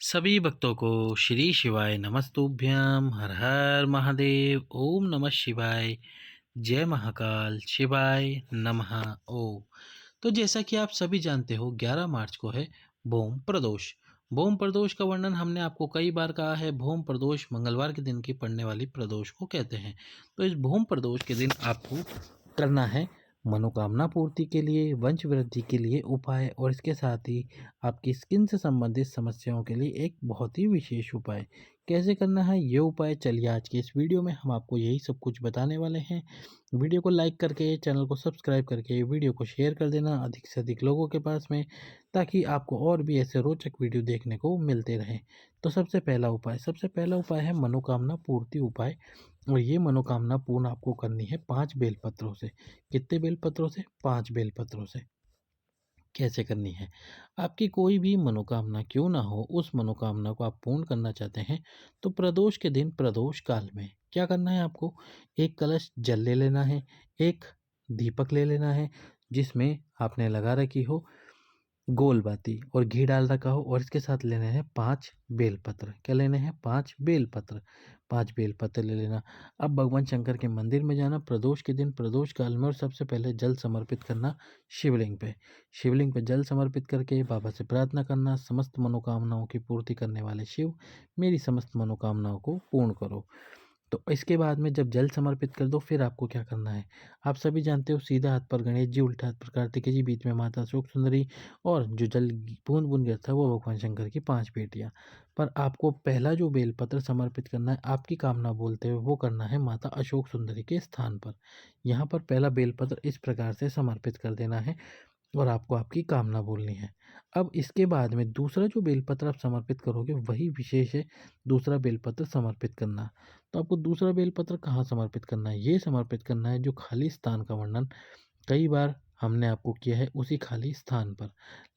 सभी भक्तों को श्री शिवाय नमस्तुभ्यं। हर हर महादेव। ओम नमः शिवाय। जय महाकाल। शिवाय नमः। ओम। तो जैसा कि आप सभी जानते हो 11 मार्च को है भूम प्रदोष। भूम प्रदोष का वर्णन हमने आपको कई बार कहा है। भूम प्रदोष मंगलवार के दिन की पड़ने वाली प्रदोष को कहते हैं। तो इस भूम प्रदोष के दिन आपको करना है मनोकामना पूर्ति के लिए, वंश वृद्धि के लिए उपाय, और इसके साथ ही आपकी स्किन से संबंधित समस्याओं के लिए एक बहुत ही विशेष उपाय। कैसे करना है ये उपाय, चलिए आज के इस वीडियो में हम आपको यही सब कुछ बताने वाले हैं। वीडियो को लाइक करके, चैनल को सब्सक्राइब करके, वीडियो को शेयर कर देना अधिक से अधिक लोगों के पास में, ताकि आपको और भी ऐसे रोचक वीडियो देखने को मिलते रहें। तो सबसे पहला उपाय है मनोकामना पूर्ति उपाय। और ये मनोकामना पूर्ण आपको करनी है 5 बेलपत्रों से। कितने बेलपत्रों से? 5 बेलपत्रों से। कैसे करनी है? आपकी कोई भी मनोकामना क्यों ना हो, उस मनोकामना को आप पूर्ण करना चाहते हैं तो प्रदोष के दिन, प्रदोष काल में क्या करना है आपको? एक कलश जल ले लेना है, एक दीपक ले लेना है जिसमें आपने लगा रखी हो गोल बाती और घी डाल रखा हो, और इसके साथ लेने हैं 5 बेलपत्र। क्या लेने हैं? 5 बेलपत्र। 5 बेलपत्र ले लेना। अब भगवान शंकर के मंदिर में जाना प्रदोष के दिन, प्रदोष काल में, और सबसे पहले जल समर्पित करना शिवलिंग पे। शिवलिंग पे जल समर्पित करके बाबा से प्रार्थना करना, समस्त मनोकामनाओं की पूर्ति करने वाले शिव, मेरी समस्त मनोकामनाओं को पूर्ण करो। तो इसके बाद में जब जल समर्पित कर दो, फिर आपको क्या करना है? आप सभी जानते हो, सीधा हाथ पर गणेश जी, उल्टा हाथ पर कार्तिकेय जी, बीच में माता अशोक सुंदरी, और जो जल बूंद बूंद गिरता है वो भगवान शंकर की 5 बेटियां। पर आपको पहला जो बेलपत्र समर्पित करना है आपकी कामना बोलते हुए, वो करना है माता अशोक सुंदरी के स्थान पर। यहाँ पर पहला बेलपत्र इस प्रकार से समर्पित कर देना है और आपको आपकी कामना बोलनी है। अब इसके बाद में दूसरा जो बेलपत्र आप समर्पित करोगे वही विशेष है, दूसरा बेलपत्र समर्पित करना। तो आपको दूसरा बेलपत्र कहाँ समर्पित करना है? ये समर्पित करना है जो खाली स्थान का वर्णन कई बार हमने आपको किया है, उसी खाली स्थान पर।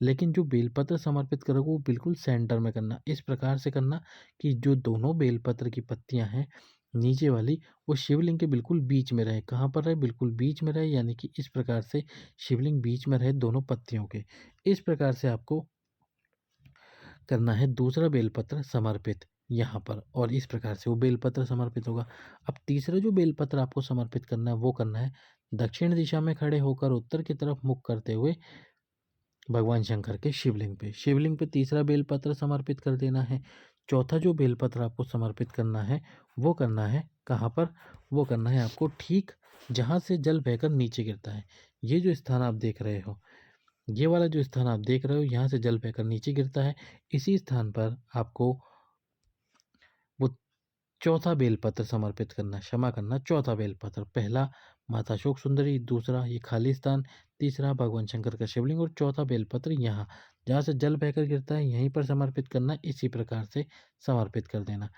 लेकिन जो बेलपत्र समर्पित करोगे वो बिल्कुल सेंटर में करना। इस प्रकार से करना कि जो दोनों बेलपत्र की पत्तियां हैं नीचे वाली, वो शिवलिंग के बिल्कुल बीच में रहे। कहाँ पर रहे? बिल्कुल बीच में रहे, यानी कि इस प्रकार से शिवलिंग बीच में रहे दोनों पत्तियों के। इस प्रकार से आपको करना है दूसरा बेलपत्र समर्पित यहाँ पर, और इस प्रकार से वो बेलपत्र समर्पित होगा। अब तीसरा जो बेलपत्र आपको समर्पित करना है वो करना है दक्षिण दिशा में खड़े होकर, उत्तर की तरफ मुख करते हुए भगवान शंकर के शिवलिंग पे। शिवलिंग पे तीसरा बेलपत्र समर्पित कर देना है। चौथा जो बेलपत्र आपको समर्पित करना है वो करना है कहाँ पर? वो करना है आपको ठीक जहाँ से जल बहकर नीचे गिरता है। ये जो स्थान आप देख रहे हो, ये वाला जो स्थान आप देख रहे हो, यहाँ से जल बहकर नीचे गिरता है। इसी स्थान पर आपको वो चौथा बेलपत्र समर्पित करना, क्षमा करना, चौथा बेलपत्र। पहला माता अशोक सुंदरी, दूसरा ये खाली स्थान, तीसरा भगवान शंकर का शिवलिंग, और चौथा बेलपत्र यहाँ जहाँ से जल बहकर गिरता है यहीं पर समर्पित करना। इसी प्रकार से समर्पित कर देना।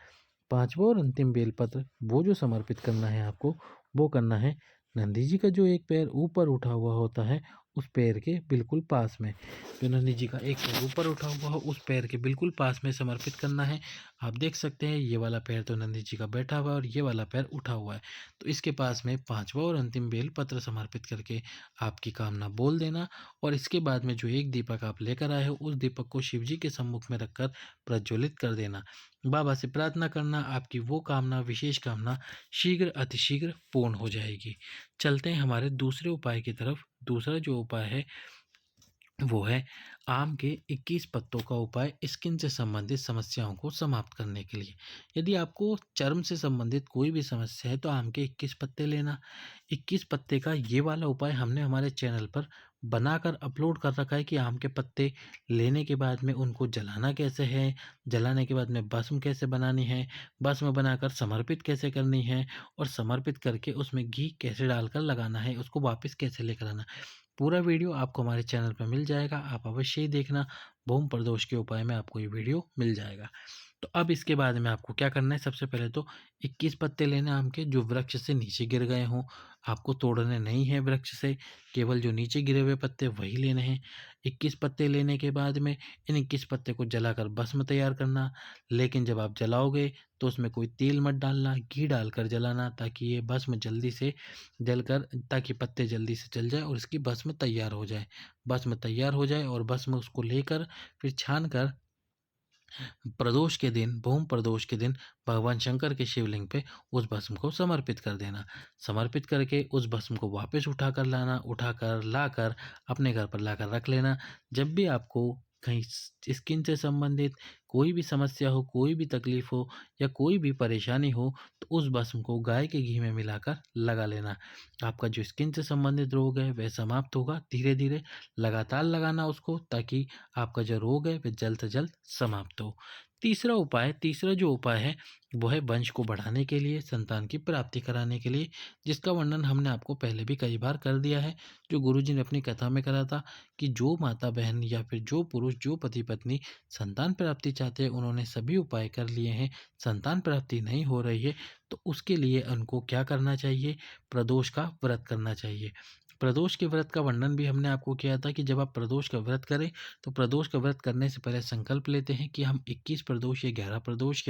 पांचवा और अंतिम बेलपत्र वो जो समर्पित करना है आपको, वो करना है नंदी जी का जो एक पैर ऊपर उठा हुआ होता है उस पैर के बिल्कुल पास में। जो नंदी जी का एक पैर ऊपर उठा हुआ हो उस पैर के बिल्कुल पास में समर्पित करना है। आप देख सकते हैं ये वाला पैर तो नंदी जी का बैठा हुआ है और ये वाला पैर उठा हुआ है। तो इसके पास में पांचवा और अंतिम बेलपत्र समर्पित करके आपकी कामना बोल देना। और इसके बाद में जो एक दीपक आप लेकर आए हो उस दीपक को शिव जी के सम्मुख में रखकर प्रज्वलित कर देना। बाबा से प्रार्थना करना, आपकी वो कामना, विशेष कामना शीघ्र अतिशीघ्र पूर्ण हो जाएगी। चलते हैं हमारे दूसरे उपाय की तरफ। दूसरा जो उपाय है वो है आम के 21 पत्तों का उपाय, स्किन से संबंधित समस्याओं को समाप्त करने के लिए। यदि आपको चर्म से संबंधित कोई भी समस्या है तो आम के 21 पत्ते लेना। 21 पत्ते का ये वाला उपाय हमने हमारे चैनल पर बनाकर अपलोड कर रखा है कि आम के पत्ते लेने के बाद में उनको जलाना कैसे है, जलाने के बाद में भस्म कैसे बनानी है, भस्म बनाकर समर्पित कैसे करनी है, और समर्पित करके उसमें घी कैसे डालकर लगाना है, उसको वापस कैसे लेकर आना। पूरा वीडियो आपको हमारे चैनल पर मिल जाएगा, आप अवश्य ही देखना। भूम प्रदोष के उपाय में आपको ये वीडियो मिल जाएगा। तो अब इसके बाद में आपको क्या करना है? सबसे पहले तो 21 पत्ते लेने आम के जो वृक्ष से नीचे गिर गए हों। आपको तोड़ने नहीं है वृक्ष से, केवल जो नीचे गिरे हुए पत्ते वही लेने हैं। 21 पत्ते लेने के बाद में इन 21 पत्ते को जलाकर भस्म तैयार करना। लेकिन जब आप जलाओगे तो उसमें कोई तेल मत डालना, घी डालकर जलाना, ताकि ये भस्म जल्दी से जलकर, ताकि पत्ते जल्दी से जल जाए और इसकी भस्म तैयार हो जाए। भस्म तैयार हो जाए और भस्म उसको लेकर फिर छान कर प्रदोष के दिन, भूमि प्रदोष के दिन भगवान शंकर के शिवलिंग पे उस भस्म को समर्पित कर देना। समर्पित करके उस भस्म को वापस उठाकर लाना, उठाकर लाकर अपने घर पर लाकर रख लेना। जब भी आपको कहीं स्किन से संबंधित कोई भी समस्या हो, कोई भी तकलीफ हो या कोई भी परेशानी हो, तो उस भस्म को गाय के घी में मिलाकर लगा लेना। आपका जो स्किन से संबंधित रोग है वह समाप्त होगा। धीरे धीरे लगातार लगाना उसको, ताकि आपका जो रोग है वह जल्द से जल्द समाप्त हो। तीसरा जो उपाय है वो है वंश को बढ़ाने के लिए, संतान की प्राप्ति कराने के लिए, जिसका वर्णन हमने आपको पहले भी कई बार कर दिया है। जो गुरुजी ने अपनी कथा में करा था कि जो माता बहन या फिर जो पुरुष, जो पति पत्नी संतान प्राप्ति चाहते हैं, उन्होंने सभी उपाय कर लिए हैं, संतान प्राप्ति नहीं हो रही है, तो उसके लिए उनको क्या करना चाहिए? प्रदोष का व्रत करना चाहिए। प्रदोष के व्रत का वर्णन भी हमने आपको किया था कि जब आप प्रदोष का व्रत करें, तो प्रदोष का व्रत करने से पहले संकल्प लेते हैं कि हम 21 प्रदोष या 11 प्रदोष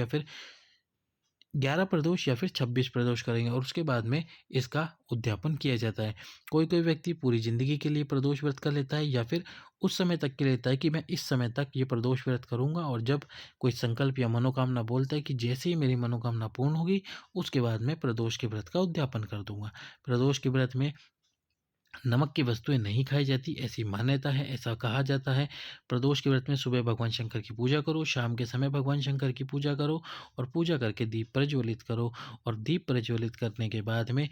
या फिर 26 प्रदोष करेंगे, और उसके बाद में इसका उद्यापन किया जाता है। कोई व्यक्ति पूरी ज़िंदगी के लिए प्रदोष व्रत कर लेता है, या फिर उस समय तक के लेता है कि मैं इस समय तक ये प्रदोष व्रत करूँगा, और जब कोई संकल्प या मनोकामना बोलता है कि जैसे ही मेरी मनोकामना पूर्ण होगी, उसके बाद मैं प्रदोष के व्रत का उद्यापन कर दूँगा। प्रदोष के व्रत में नमक की वस्तुएं नहीं खाई जाती, ऐसी मान्यता है, ऐसा कहा जाता है। प्रदोष के व्रत में सुबह भगवान शंकर की पूजा करो, शाम के समय भगवान शंकर की पूजा करो, और पूजा करके दीप प्रज्वलित करो, और दीप प्रज्वलित करने के बाद में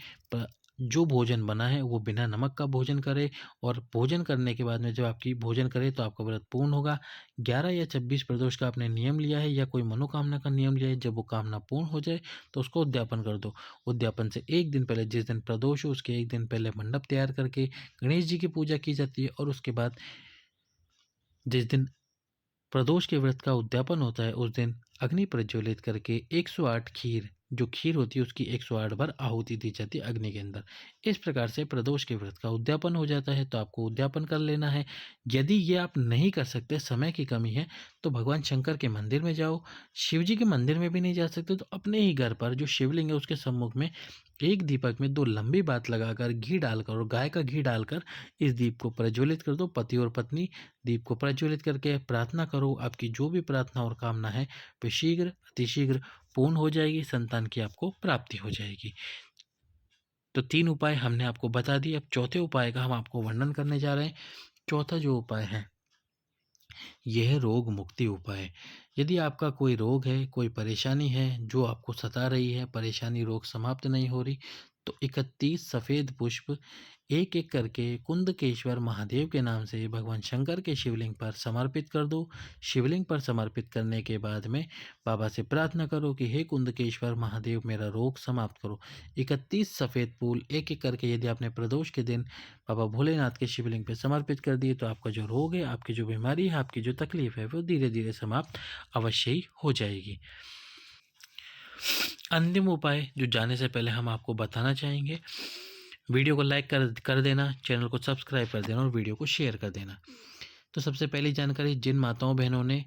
जो भोजन बना है वो बिना नमक का भोजन करे, और भोजन करने के बाद में जब आपकी भोजन करे तो आपका व्रत पूर्ण होगा। 11 या 26 प्रदोष का आपने नियम लिया है या कोई मनोकामना का नियम लिया है, जब वो कामना पूर्ण हो जाए तो उसको उद्यापन कर दो। उद्यापन से एक दिन पहले, जिस दिन प्रदोष हो उसके एक दिन पहले मंडप तैयार करके गणेश जी की पूजा की जाती है, और उसके बाद जिस दिन प्रदोष के व्रत का उद्यापन होता है उस दिन अग्नि प्रज्वलित करके 108 खीर, जो खीर होती है उसकी 108 बार आहुति दी जाती है अग्नि के अंदर। इस प्रकार से प्रदोष के व्रत का उद्यापन हो जाता है, तो आपको उद्यापन कर लेना है। यदि ये आप नहीं कर सकते, समय की कमी है, तो भगवान शंकर के मंदिर में जाओ। शिव जी के मंदिर में भी नहीं जा सकते, तो अपने ही घर पर जो शिवलिंग है उसके सम्मुख में एक दीपक में 2 लंबी बात लगाकर घी डालकर और गाय का घी डालकर इस दीप को प्रज्वलित कर दो। पति और पत्नी दीप को प्रज्वलित करके प्रार्थना करो। आपकी जो भी प्रार्थना और कामना है वह शीघ्र अतिशीघ्र पूर्ण हो जाएगी, संतान की आपको प्राप्ति हो जाएगी। तो 3 उपाय हमने आपको बता दिए। अब चौथे उपाय का हम आपको वर्णन करने जा रहे हैं। चौथा जो उपाय है यह है रोग मुक्ति उपाय। यदि आपका कोई रोग है, कोई परेशानी है जो आपको सता रही है, परेशानी रोग समाप्त नहीं हो रही, तो 31 सफ़ेद पुष्प एक एक करके कुंदकेश्वर महादेव के नाम से भगवान शंकर के शिवलिंग पर समर्पित कर दो। शिवलिंग पर समर्पित करने के बाद में बाबा से प्रार्थना करो कि हे कुंदकेश्वर महादेव, मेरा रोग समाप्त करो। 31 सफ़ेद फूल एक एक करके यदि आपने प्रदोष के दिन बाबा भोलेनाथ के शिवलिंग पे समर्पित कर दिए, तो आपका जो रोग है, आपकी जो बीमारी है, आपकी जो तकलीफ है, वो धीरे धीरे समाप्त अवश्य ही हो जाएगी। अंतिम उपाय जो जाने से पहले हम आपको बताना चाहेंगे, वीडियो को लाइक कर देना, चैनल को सब्सक्राइब कर देना और वीडियो को शेयर कर देना। तो सबसे पहली जानकारी, जिन माताओं बहनों ने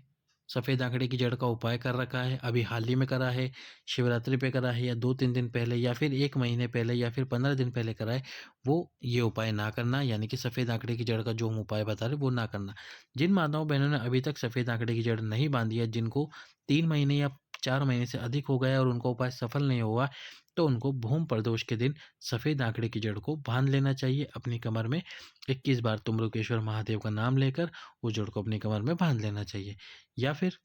सफ़ेद आंकड़े की जड़ का उपाय कर रखा है, अभी हाल ही में करा है, शिवरात्रि पे करा है, या 2-3 दिन पहले, या फिर 1 महीने पहले, या फिर 15 दिन पहले करा है, वो ये उपाय ना करना, यानी कि सफ़ेद आंकड़े की जड़ का जो हम उपाय बता रहे हैं वो ना करना। जिन माताओं बहनों ने अभी तक सफ़ेद आंकड़े की जड़ नहीं बांधी है, जिनको 3 महीने या 4 महीने से अधिक हो गया और उनका उपाय सफल नहीं हुआ, तो उनको भूमि प्रदोष के दिन सफ़ेद आंकड़े की जड़ को बांध लेना चाहिए अपनी कमर में। 21 बार तुम्रुकेश्वर महादेव का नाम लेकर उस जड़ को अपनी कमर में बांध लेना चाहिए। या फिर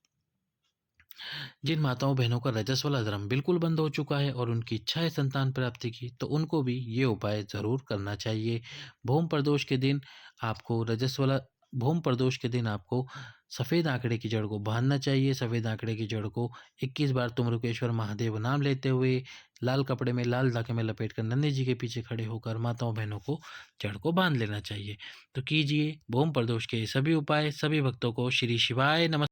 जिन माताओं बहनों का रजस वाला धर्म बिल्कुल बंद हो चुका है और उनकी इच्छा है संतान प्राप्ति की, तो उनको भी ये उपाय ज़रूर करना चाहिए। भूमि प्रदोष के दिन आपको रजस वाला भूमि प्रदोष के दिन आपको सफ़ेद आंकड़े की जड़ को बांधना चाहिए। सफ़ेद आंकड़े की जड़ को 21 बार तुम्रुकेश्वर महादेव नाम लेते हुए लाल कपड़े में, लाल धागे में लपेट कर नंदी जी के पीछे खड़े होकर माताओं बहनों को जड़ को बांध लेना चाहिए। तो कीजिए भूमि प्रदोष के सभी उपाय। सभी भक्तों को श्री शिवाय नमः।